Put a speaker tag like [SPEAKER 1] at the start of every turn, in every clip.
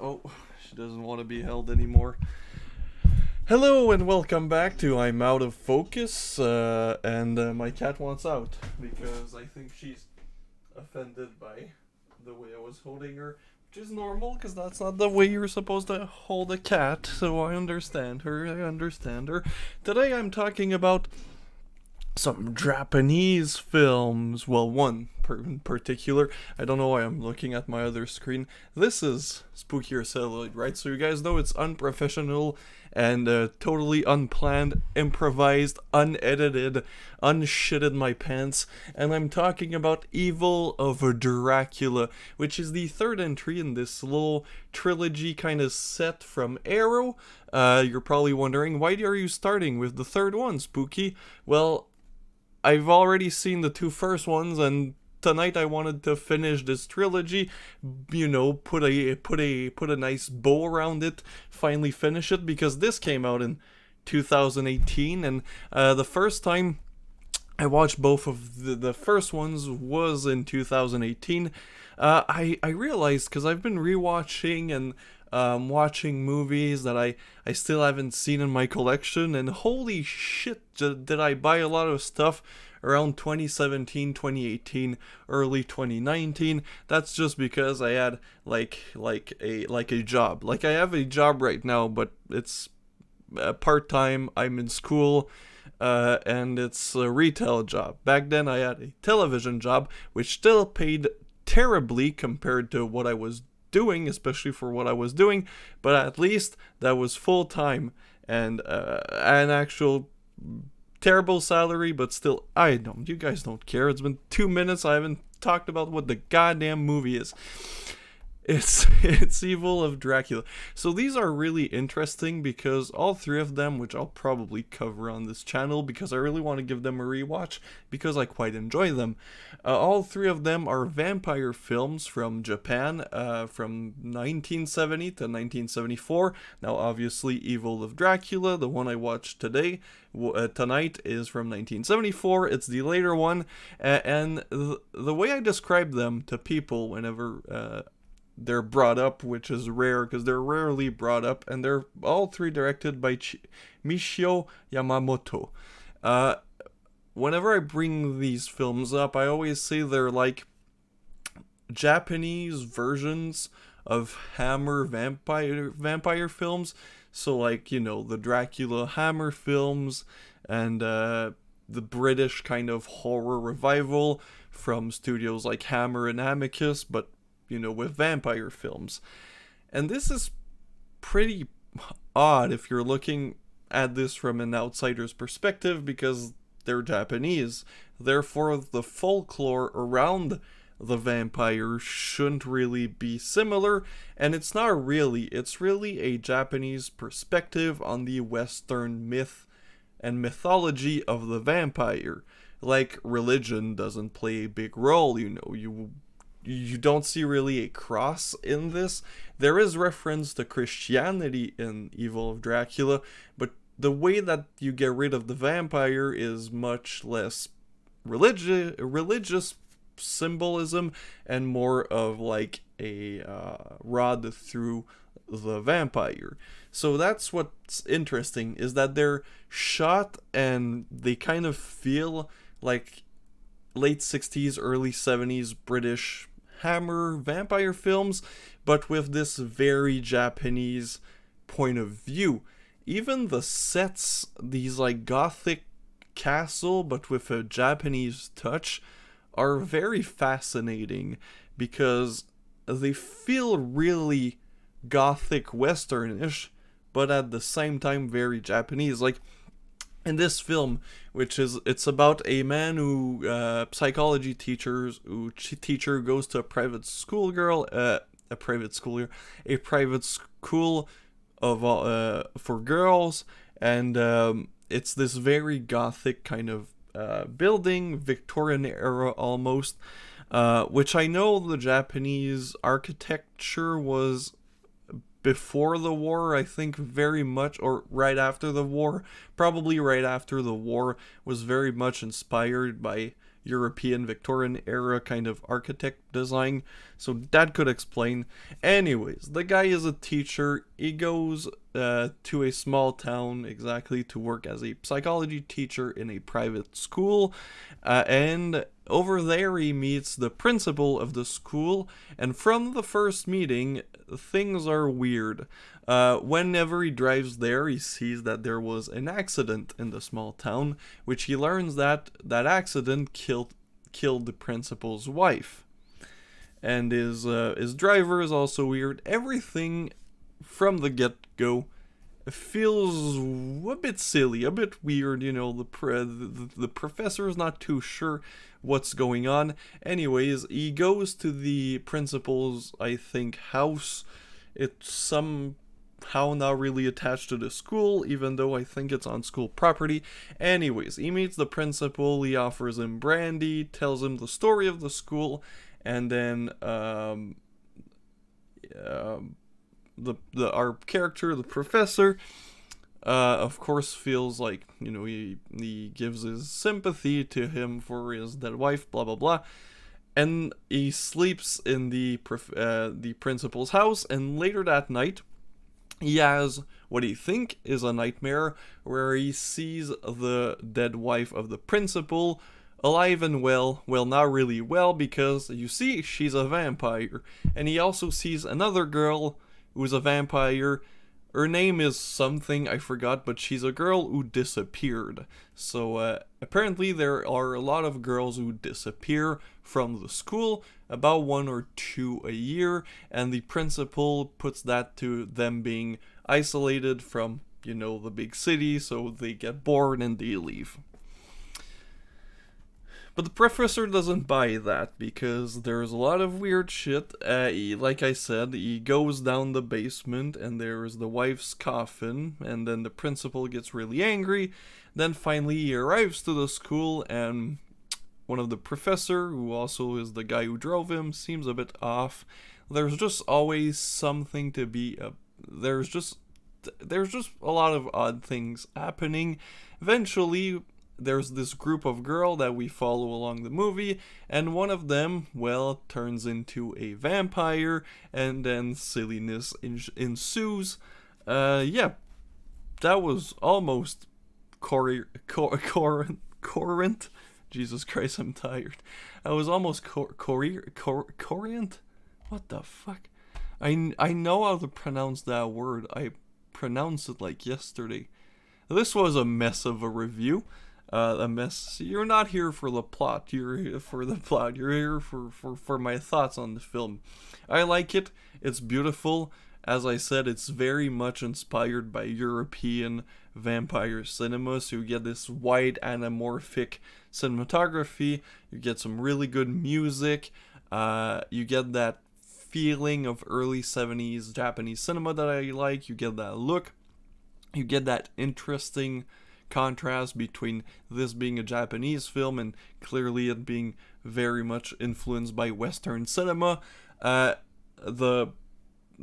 [SPEAKER 1] Oh, she doesn't want to be held anymore. Hello and welcome back to I'm Out of Focus, and my cat wants out because I think she's offended by the way I was holding her, which is normal because that's not the way you're supposed to hold a cat, so I understand her. Today I'm talking about some Japanese films. Well, one in particular. I don't know why I'm looking at my other screen. This is Spookier Celluloid, right? So you guys know it's unprofessional and totally unplanned, improvised, unedited, unshitted my pants. And I'm talking about Evil of Dracula, which is the third entry in this little trilogy kind of set from Arrow. You're probably wondering, why are you starting with the third one, Spooky? Well, I've already seen the two first ones, and tonight I wanted to finish this trilogy. You know, put a nice bow around it. Finally finish it because this came out in 2018, and the first time I watched both of the first ones was in 2018. I realized because I've been rewatching and watching movies that I still haven't seen in my collection, and holy shit, did I buy a lot of stuff around 2017, 2018, early 2019. That's just because I had like a job. Like I have a job right now, but it's part-time. I'm in school. And it's a retail job. Back then I had a television job, which still paid terribly compared to what I was doing, especially for what I was doing, but at least that was full time and an actual terrible salary, but still, you guys don't care. It's been 2 minutes, I haven't talked about what the goddamn movie is. It's Evil of Dracula. So these are really interesting because all three of them, which I'll probably cover on this channel because I really want to give them a rewatch because I quite enjoy them. All three of them are vampire films from Japan, from 1970 to 1974. Now, obviously, Evil of Dracula, the one I watched tonight, is from 1974. It's the later one, and the way I describe them to people whenever they're brought up, which is rare because they're rarely brought up, and they're all three directed by Michio Yamamoto. Whenever I bring these films up, I always say they're like Japanese versions of Hammer vampire films. So like, you know, the Dracula Hammer films and the British kind of horror revival from studios like Hammer and Amicus, but you know, with vampire films. And this is pretty odd if you're looking at this from an outsider's perspective because they're Japanese. Therefore, the folklore around the vampire shouldn't really be similar, and it's not really. It's really a Japanese perspective on the Western myth and mythology of the vampire. Like, religion doesn't play a big role, you know, you don't see really a cross in this. There is reference to Christianity in Evil of Dracula, but the way that you get rid of the vampire is much less religious symbolism and more of like a rod through the vampire. So that's what's interesting, is that they're shot and they kind of feel like late 60s, early 70s British Hammer vampire films, but with this very Japanese point of view. Even the sets, these like gothic castle but with a Japanese touch, are very fascinating because they feel really gothic westernish, but at the same time very Japanese. Like in this film, it's about a man who psychology teacher goes to a private school of for girls, and it's this very gothic kind of building, Victorian era almost, which I know the Japanese architecture was before the war, I think very much, or right after the war, probably right after the war, was very much inspired by European Victorian era kind of design, so that could explain. Anyways, the guy is a teacher. He goes to a small town exactly to work as a psychology teacher in a private school, and over there he meets the principal of the school, and from the first meeting, things are weird. Whenever he drives there, he sees that there was an accident in the small town, which he learns that that accident killed the principal's wife. And his driver is also weird. Everything from the get-go feels a bit silly, a bit weird. You know, the professor is not too sure what's going on. Anyways, he goes to the principal's, I think, house. It's somehow not really attached to the school, even though I think it's on school property. Anyways, he meets the principal. He offers him brandy, tells him the story of the school, and then our character, the professor, of course feels like, you know, he gives his sympathy to him for his dead wife, blah blah blah, and he sleeps in the principal's house. And later that night, he has what he think is a nightmare where he sees the dead wife of the principal alive and well. Well, not really well, because you see she's a vampire, and he also sees another girl who's a vampire. Her name is something, I forgot, but she's a girl who disappeared. So apparently there are a lot of girls who disappear from the school, about 1 or 2 a year, and the principal puts that to them being isolated from, you know, the big city, so they get bored and they leave. But the professor doesn't buy that, because there's a lot of weird shit. Like I said, he goes down the basement and there's the wife's coffin, and then the principal gets really angry. Then finally he arrives to the school, and one of the professor, who also is the guy who drove him, seems a bit off. There's just always something to be... there's just a lot of odd things happening. Eventually, there's this group of girls that we follow along the movie, and one of them, well, turns into a vampire, and then silliness ensues. Yeah, that was almost coherent. Jesus Christ, I'm tired. I was almost coherent? What the fuck? I know how to pronounce that word. I pronounced it like yesterday. This was a mess of a review. A mess. You're not here for the plot. You're here for the plot. You're here for my thoughts on the film. I like it. It's beautiful. As I said, it's very much inspired by European vampire cinema. So you get this wide anamorphic cinematography. You get some really good music. You get that feeling of early 70s Japanese cinema that I like. You get that look. You get that interesting contrast between this being a Japanese film and clearly it being very much influenced by Western cinema. The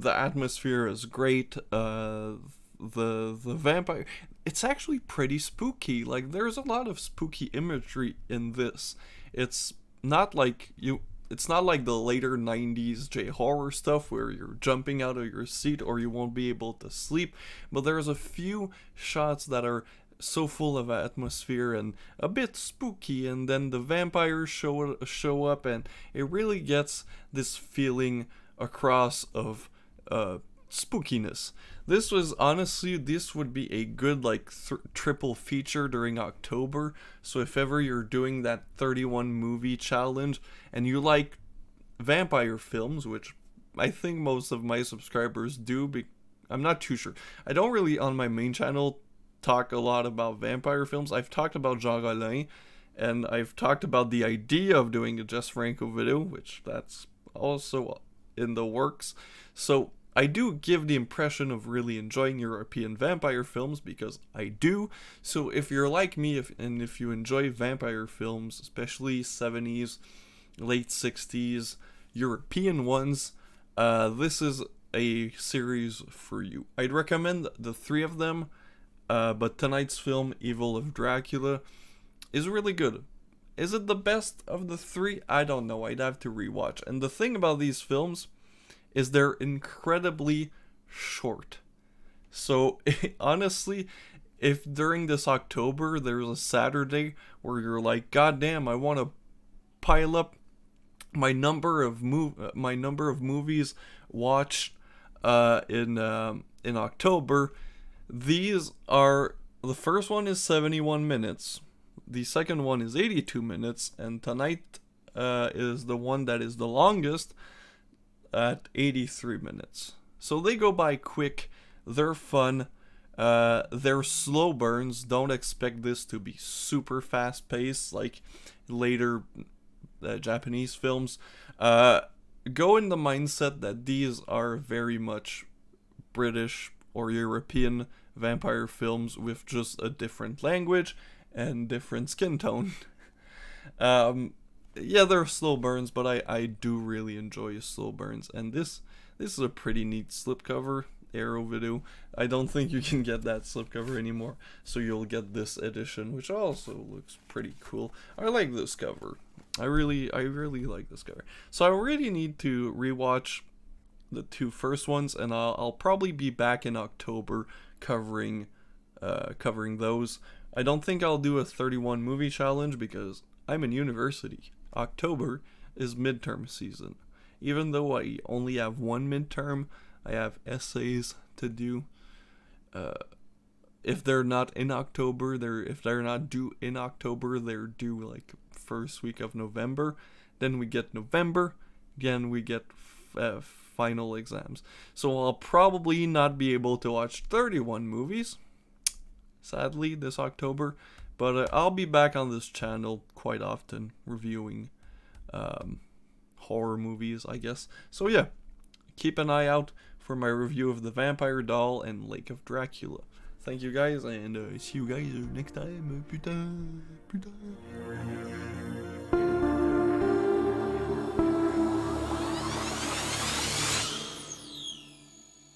[SPEAKER 1] atmosphere is great. The vampire, it's actually pretty spooky. Like, there's a lot of spooky imagery in this. It's not like the later 90s J-horror stuff where you're jumping out of your seat or you won't be able to sleep, but there's a few shots that are so full of atmosphere and a bit spooky, and then the vampires show up, and it really gets this feeling across of spookiness. This would be a good triple feature during October. So if ever you're doing that 31 movie challenge and you like vampire films, which I think most of my subscribers do, I'm not too sure. I don't really on my main channel talk a lot about vampire films. I've talked about Jean Rollin, and I've talked about the idea of doing a Jess Franco video, which that's also in the works. So I do give the impression of really enjoying European vampire films, because I do. So if you're like me, if you enjoy vampire films, especially 70s, late 60s, European ones, this is a series for you. I'd recommend the 3 of them. But tonight's film, Evil of Dracula, is really good. Is it the best of the three? I don't know. I'd have to rewatch. And the thing about these films is they're incredibly short. So honestly, if during this October there's a Saturday where you're like, God damn, I want to pile up my number of movies watched in October, these are, the first one is 71 minutes. The second one is 82 minutes, and tonight is the one that is the longest at 83 minutes. So they go by quick, they're fun, they're slow burns. Don't expect this to be super fast paced like later Japanese films. Go in the mindset that these are very much British or European vampire films with just a different language and different skin tone. Yeah, they're slow burns, but I do really enjoy slow burns, and this is a pretty neat slipcover. Arrow video. I don't think you can get that slipcover anymore, so you'll get this edition, which also looks pretty cool. I like this cover. I really like this cover. So I really need to rewatch the two first ones, and I'll probably be back in October covering those. I don't think I'll do a 31 movie challenge because I'm in university. October is midterm season. Even though I only have one midterm, I have essays to do. If they're not in October, if they're not due in October, they're due like first week of November. Then we get November. Again, we get final exams. So I'll probably not be able to watch 31 movies, sadly, this October. But I'll be back on this channel quite often reviewing horror movies, I guess. So yeah, keep an eye out for my review of The Vampire Doll and Lake of Dracula. Thank you guys, and see you guys next time. Putain.